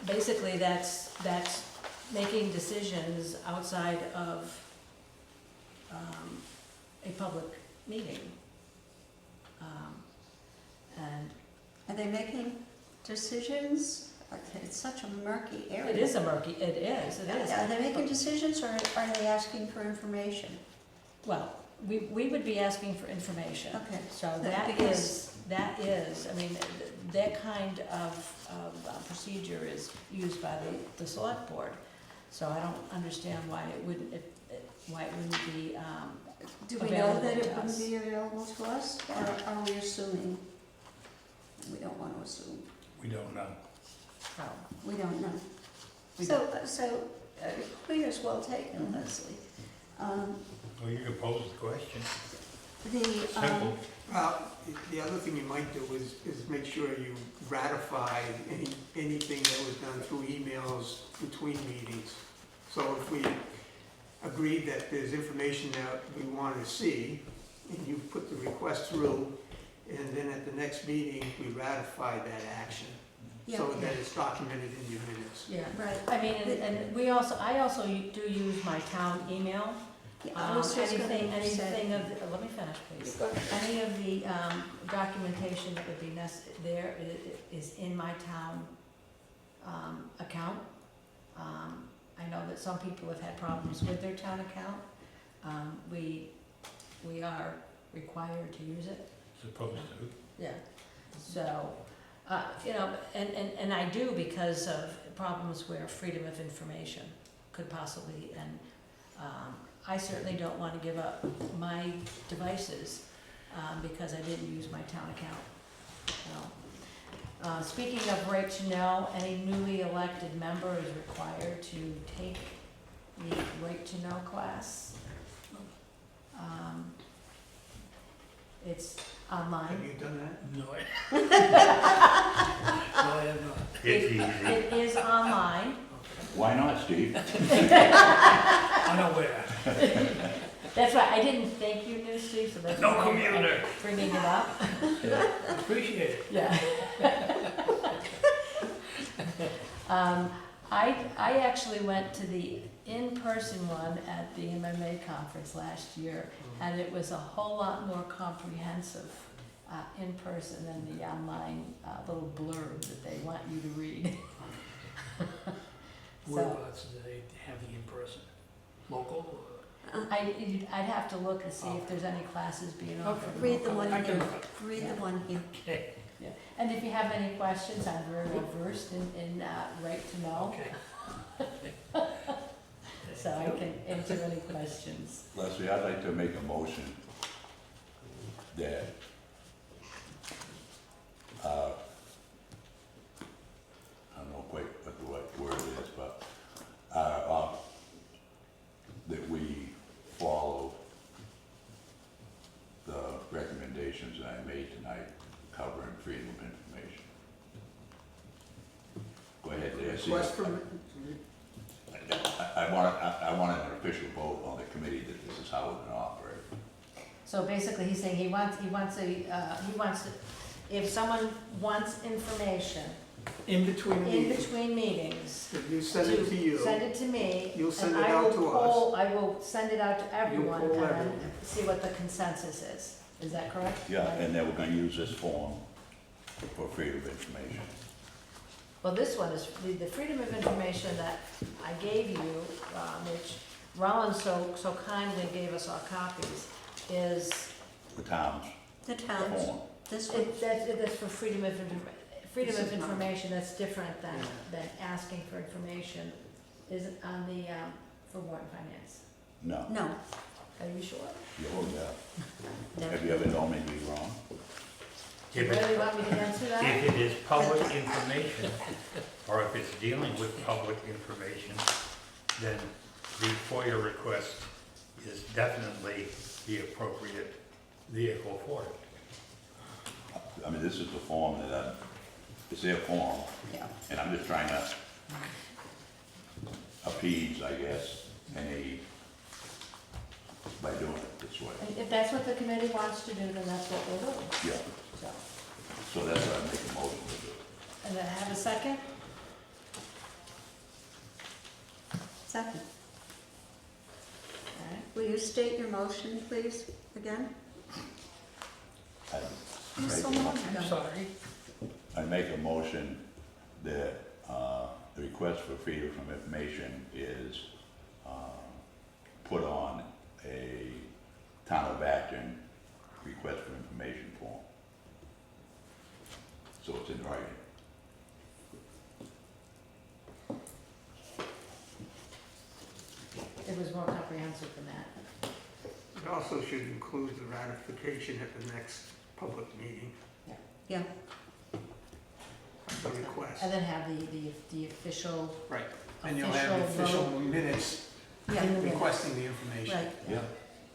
A: basically that's making decisions outside of a public meeting. And
H: Are they making decisions? It's such a murky area.
A: it is.
H: Are they making decisions, or are they asking for information?
A: Well, we would be asking for information.
H: Okay.
A: So
H: Because-
A: that is, I mean, that kind of procedure is used by the select board. So I don't understand why it wouldn't be,
H: Do we know
A: available
H: that it
A: to
H: wouldn't
A: us.
H: be available to us, or are we assuming? We don't want to assume.
D: We don't know.
A: no.
H: We don't know.
A: We
H: So, point is well taken, Leslie.
D: Well, you can pose the question.
H: The,
D: Simple.
F: The other thing you might do is make sure you ratify anything that was done through emails between meetings. So if we agreed that there's information that we want to see, and you put the request through, and then at the next meeting, we ratify that action, so
H: Yeah.
F: that it's documented in your minutes.
A: Yeah,
H: right.
A: I mean, and I also do use my town email.
H: I was just gonna
A: Anything
H: say-
A: of, let me finish, please. Any of the documentation that would be there is in my town account. I know that some people have had problems with their town account. We are required to use it.
D: Supposed to.
A: Yeah, so, and I do because of problems where freedom of information could possibly, and I certainly don't want to give up my devices because I didn't use my town account. So, speaking of right to know, any newly elected member is required to take the right to know class. It's online.
F: Have you done that?
E: No, I have not.
B: It's easy.
A: It is online.
C: Why not, Steve?
E: Unaware.
A: That's right, I didn't think you knew, Steve, so that's
D: No
A: why I'm
D: commuter.
A: bringing it up.
E: Appreciate it.
A: Yeah. I actually went to the in-person one at the MMA conference last year, and it was a whole lot more comprehensive in person than the online little blurb that they want you to read. So,
E: Whereabouts do they have the in-person? Local?
A: I'd have to look and see if there's any classes being offered.
E: Okay.
H: Read the one
E: I can
H: here,
E: look.
H: read the one here.
E: Okay,
A: Yeah, and if you have any questions, I'm very well versed in right to know,
E: okay.
A: so I can answer any questions.
C: Leslie, I'd like to make a motion that, I don't know quite what the right word is, but, that we follow the recommendations that I made tonight covering freedom of information. Go ahead, there.
F: Request from,
C: I want an official vote on the committee that this is how we're gonna operate.
A: So basically, he's saying he wants if someone wants information
F: in between the
A: in
F: meetings,
A: between meetings,
F: if you send it to you,
A: send it to me.
F: you'll send
A: and
F: it
A: I
F: out
A: will
F: to
A: poll- I will send it out to everyone
F: poll
A: and then
F: everyone.
A: see what the consensus is. Is that correct?
C: Yeah, and then we're gonna use this form for freedom of information.
A: Well, this one is, the freedom of information that I gave you, which Rollins so kindly gave us our copies, is,
C: The towns
H: The towns,
C: form.
H: this one,
A: that's for freedom of
F: This is not-
A: information, that's different than asking for information. Is it on the, for Warrant Finance?
C: No.
H: no,
A: Are you sure?
C: Oh, yeah.
H: no.
C: Have you ever known me to be wrong?
A: Do you really want me to answer that?
D: If it is public information, or if it's dealing with public information, then the FOIA request is definitely the appropriate vehicle for it.
C: I mean, this is the form that it's their form,
H: Yeah.
C: and I'm just trying to appease, I guess, any, by doing it this way.
A: And if that's what the committee wants to do, then that's what we'll do.
C: Yeah,
A: So,
C: so that's what I make a motion to do.
A: and then have a second?
H: Second.
A: All right.
H: Will you state your motion, please, again?
C: I
H: It was so
C: make a
H: long
C: mo-
E: I'm
H: ago.
E: sorry.
C: I make a motion that, the request for freedom from information is, put on a Town of Acton request for information form. So it's in writing.
A: It was more comprehensive than that.
F: it also should include the ratification at the next public meeting,
H: Yeah,
F: the request.
A: And then have the official,
F: Right, and you'll have the
A: official
F: official
A: vote.
F: minutes
H: yeah,
F: requesting the information.
H: right.
C: Yeah.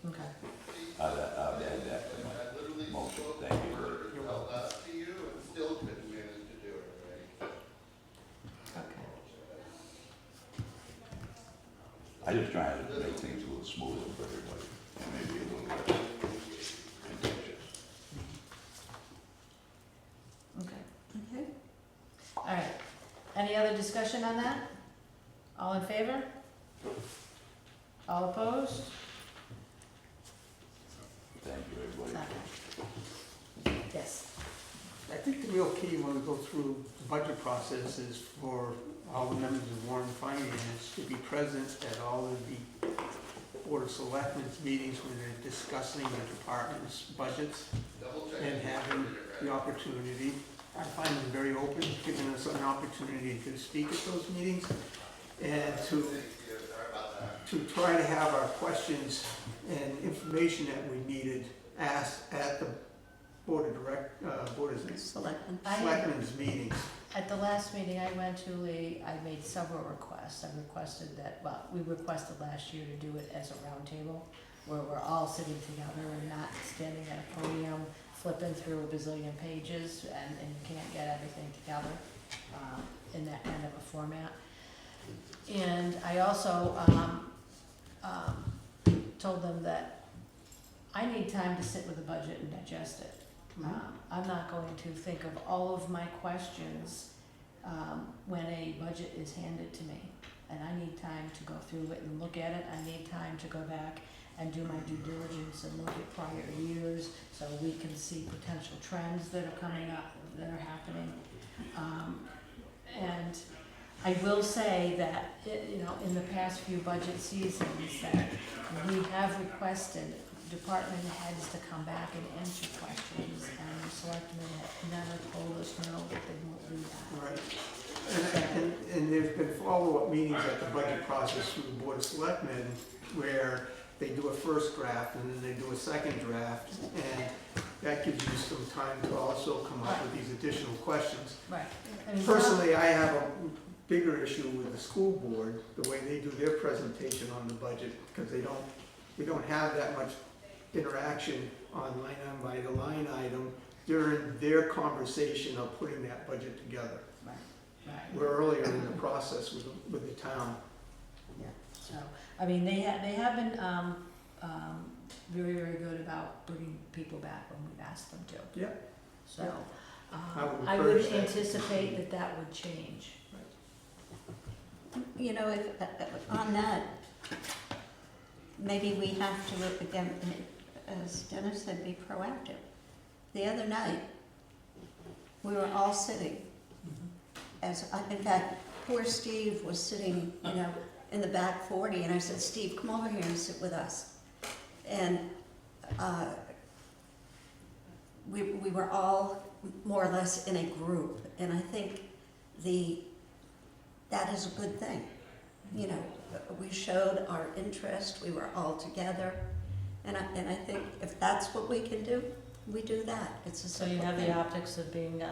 A: Okay.
C: I'll add that to my motion, thank you.
F: You're welcome.
A: Okay.
C: I just try to make things a little smoother for everybody, and maybe a little less contentious.
A: Okay.
H: Okay,
A: All right. Any other discussion on that? All in favor? All opposed?
C: Thank you, everybody.
A: Okay. Yes.
F: I think the real key when we go through the budget process is for all the members of Warrant Finance to be present at all of the Board of Selectmen's meetings when they're discussing the department's budgets and having the opportunity. I find them very open, giving us an opportunity to speak at those meetings and to try to have our questions and information that we needed asked at the Board of
H: selectmen.
F: Selectmen's meetings.
A: At the last meeting I went to, Lee, I made several requests. I requested that, well, we requested last year to do it as a roundtable, where we're all sitting together and not standing at a podium, flipping through a bazillion pages, and you can't get everything together in that kind of a format. And I also told them that I need time to sit with the budget and digest it. I'm not going to think of all of my questions when a budget is handed to me. And I need time to go through it and look at it. I need time to go back and do my due diligence and look at prior years, so we can see potential trends that are coming up, that are happening. And I will say that, in the past few budget seasons, that we have requested department heads to come back and answer questions, and the selectmen have never told us no, that they won't do that.
F: Right. And there's been follow-up meetings at the budget process through the Board of Selectmen where they do a first draft and then they do a second draft, and that gives you some time to also come up with these additional questions.
A: Right. I mean,
F: Personally, I have a bigger issue with the school board, the way they do their presentation on the budget, because they don't have that much interaction on line item by the line item during their conversation of putting that budget together.
A: Right.
F: We're earlier in the process with the town.
A: Yeah, so, I mean, they have been, very, very good about bringing people back when we've asked them to.
F: Yeah.
A: So,
F: I
A: I
F: would
A: would
F: encourage that.
A: anticipate that would change.
H: You know, if, on that, maybe we have to, again, as Dennis said, be proactive. The other night, we were all sitting, in fact, poor Steve was sitting, in the back 40, and I said, Steve, come over here and sit with us. And we were all more or less in a group, and I think that is a good thing. We showed our interest, we were all together, and I think if that's what we can do, we do that. It's a
A: So you
H: simple
A: have the
H: thing.
A: optics of being,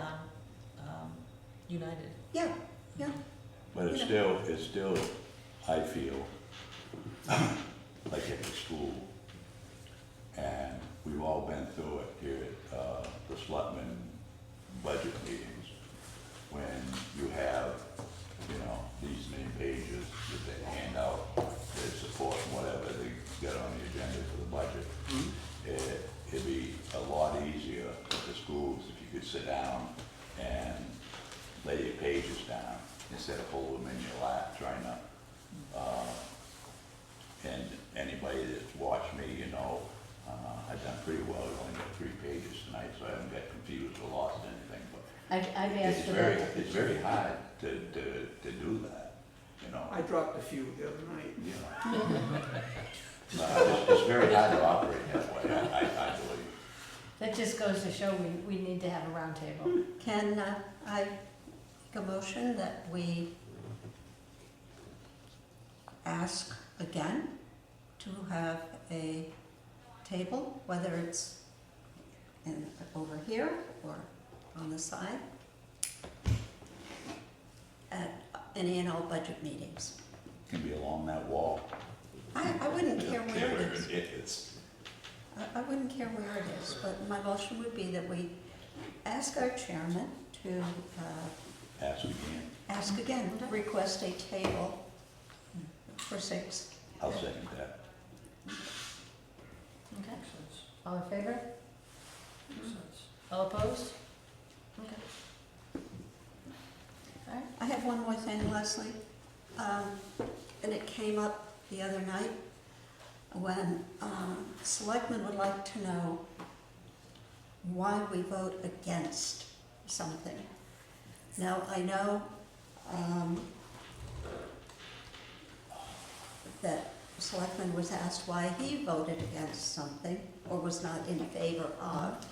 A: united.
H: Yeah, yeah.
C: But it's still, I feel, like at the school, and we've all been through it here at the Selectmen budget meetings, when you have, these many pages that they hand out, that support whatever they get on the agenda for the budget. It'd be a lot easier at the schools if you could sit down and lay your pages down instead of hold them in your lap trying to, and anybody that's watched me, I've done pretty well. I've only got 3 pages tonight, so I haven't got confused or lost anything, but
A: I've asked
C: it's
A: for
C: very,
A: that.
C: it's very hard to do that,
F: I dropped a few the other night.
C: It's very hard to operate that way, I believe.
A: That just goes to show we need to have a roundtable.
H: Can I make a motion that we ask again to have a table, whether it's over here or on the side, at any and all budget meetings?
C: Can be along that wall.
H: I wouldn't care where it is.
C: It's,
H: I wouldn't care where it is, but my motion would be that we ask our chairman to
C: ask again.
H: request a table for 6.
C: I'll second that.
A: Okay,
E: Makes sense.
A: all in favor?
E: Makes sense.
A: All opposed? Okay. All right.
H: I have one more thing, Leslie, and it came up the other night when selectmen would like to know why we vote against something. Now, I know that the selectman was asked why he voted against something or was not in favor of,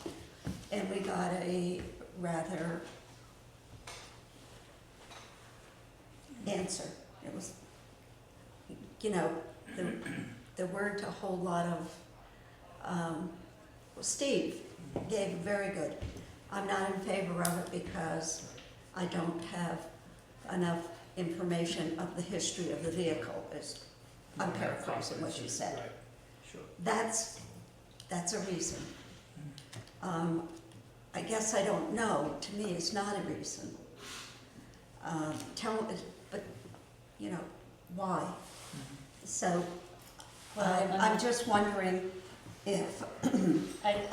H: and we got a rather answer. It was, there weren't a whole lot of, Steve gave very good. I'm not in favor of it because I don't have enough information of the history of the vehicle, I'm paraphrasing what you said.
E: Right, sure.
H: That's a reason. I guess I don't know, to me it's not a reason. But, why? So, I'm just wondering if,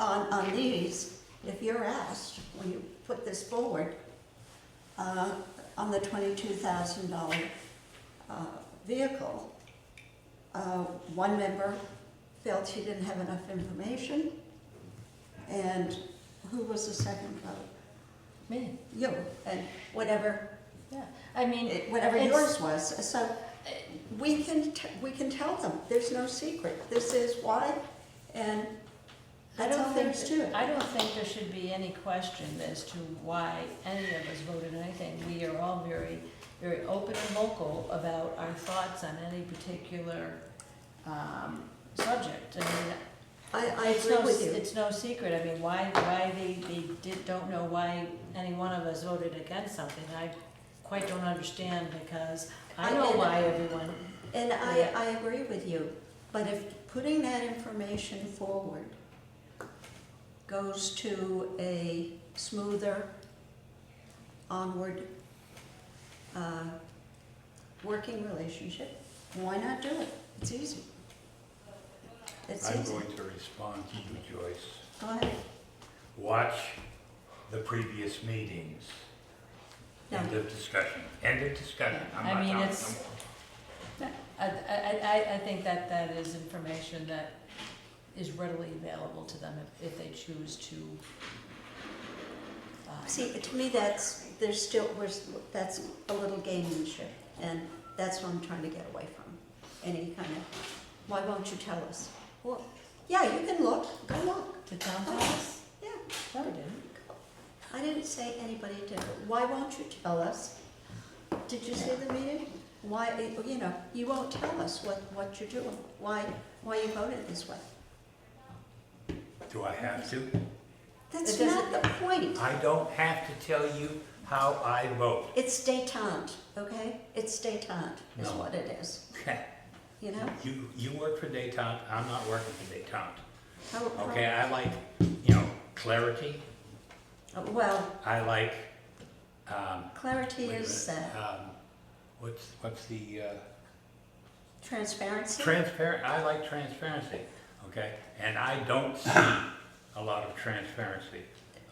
H: on these, if you're asked, when you put this forward, on the $22,000 vehicle, one member felt he didn't have enough information. And who was the second vote?
A: Me,
H: You, and whatever,
A: yeah. I mean,
H: whatever
A: it's-
H: yours was. So we can tell them, there's no secret. This is why, and
A: I
H: that's
A: don't
H: all there is to
A: think,
H: it.
A: I don't think there should be any question as to why any of us voted anything. We are all very, very open and vocal about our thoughts on any particular subject. I mean,
H: I
A: it's
H: agree
A: no,
H: with you.
A: it's no secret. I mean, why don't know why any one of us voted against something. I quite don't understand, because I know why everyone,
H: And I agree with you, but if putting that information forward goes to a smoother, onward, working relationship, why not do it? It's easy. It's
D: I'm
H: easy.
D: going to respond to you, Joyce.
H: Go ahead.
D: Watch the previous meetings.
H: No.
D: End of discussion. End of discussion. I'm
A: I
D: not
A: mean,
D: talking
A: it's-
D: no more.
A: I think that is information that is readily available to them if they choose to.
H: See, to me, that's a little gamemanship, and that's what I'm trying to get away from. Any kind of, why won't you tell us? Well, yeah, you can look, go look.
A: The town office?
H: Yeah,
A: No, we didn't.
H: I didn't say anybody did, but why won't you tell us? Did you see the meeting? Why, you won't tell us what you're doing, why you voted this way.
D: Do I have to?
H: That's
A: It
H: not the point.
D: I don't have to tell you how I vote.
H: It's détente, okay? It's détente is
D: No.
H: what it is, you know?
D: You work for détente, I'm not working for détente.
H: How-
D: Okay, I like, clarity.
H: Well,
D: I like,
H: clarity
D: wait a
H: is
D: minute, what's the,
H: transparency.
D: transparent, I like transparency, okay? And I don't see a lot of transparency,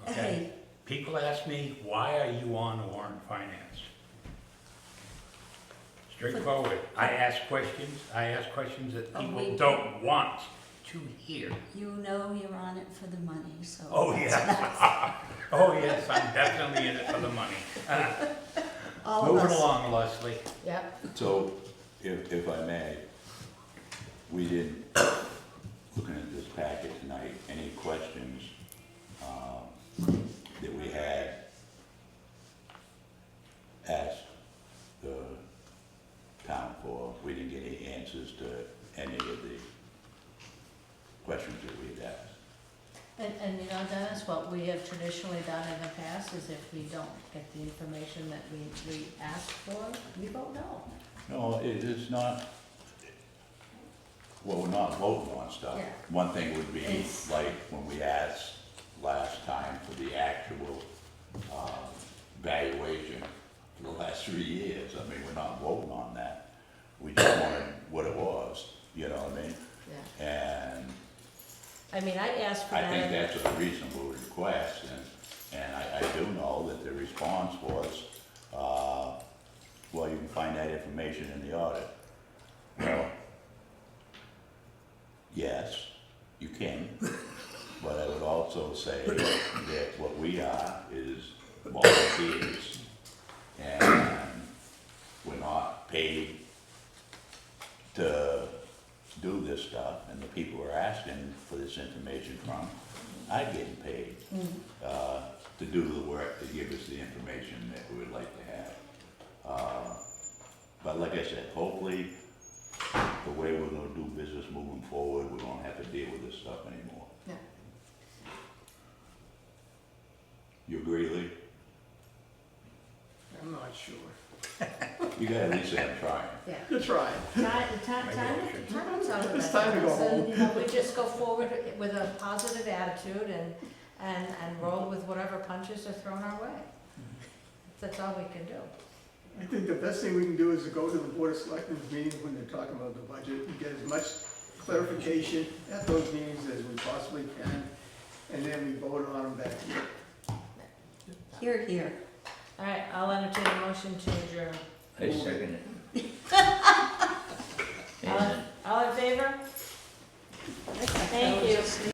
D: okay?
H: Hey,
D: People ask me, why are you on the Warrant Finance? Straightforward. I ask questions that
H: Oh,
D: people
H: we-
D: don't want to hear.
H: you know you're on it for the money, so.
D: Oh,
H: that's
D: yes.
H: enough.
D: Oh, yes, I'm definitely in it for the money.
H: All of
D: Moving
H: us.
D: along, Leslie.
A: Yeah.
C: So, if I may, we didn't, looking at this packet tonight, any questions that we had asked the town for, we didn't get any answers to any of the questions that we had asked.
A: And Dennis, what we have traditionally done in the past is if we don't get the information that we asked for, we vote no.
C: No, it is not, well, we're not voting on stuff.
A: Yeah.
C: One thing would be,
A: It's-
C: like, when we asked last time for the actual valuation for the last 3 years, I mean, we're not voting on that. We just wanted what it was, you know what I mean?
A: Yeah.
C: And
A: I mean, I asked for
C: I
A: that.
C: think that's a reasonable request, and I do know that the response was, well, you can find that information in the audit. Well, yes, you can, but I would also say that what we are is volunteers, and we're not paid to do this stuff, and the people we're asking for this information from, are getting paid to do the work, to give us the information that we would like to have. But like I said, hopefully, the way we're gonna do business moving forward, we won't have to deal with this stuff anymore.
A: Yeah.
C: You agree, Lee?
F: I'm not sure.
C: You gotta at least say I'm trying.
A: Yeah.
F: Good try.
A: Time's over
F: It's
A: that.
F: time to go
A: So,
F: home.
A: we just go forward with a positive attitude and roll with whatever punches are thrown our way. That's all we can do.
F: I think the best thing we can do is to go to the Board of Selectmen's meetings when they're talking about the budget and get as much clarification at those meetings as we possibly can, and then we vote on them back here.
H: Here, here.
A: All right, I'll entertain a motion to adjourn.
G: I second it.
A: All in favor? Thank you.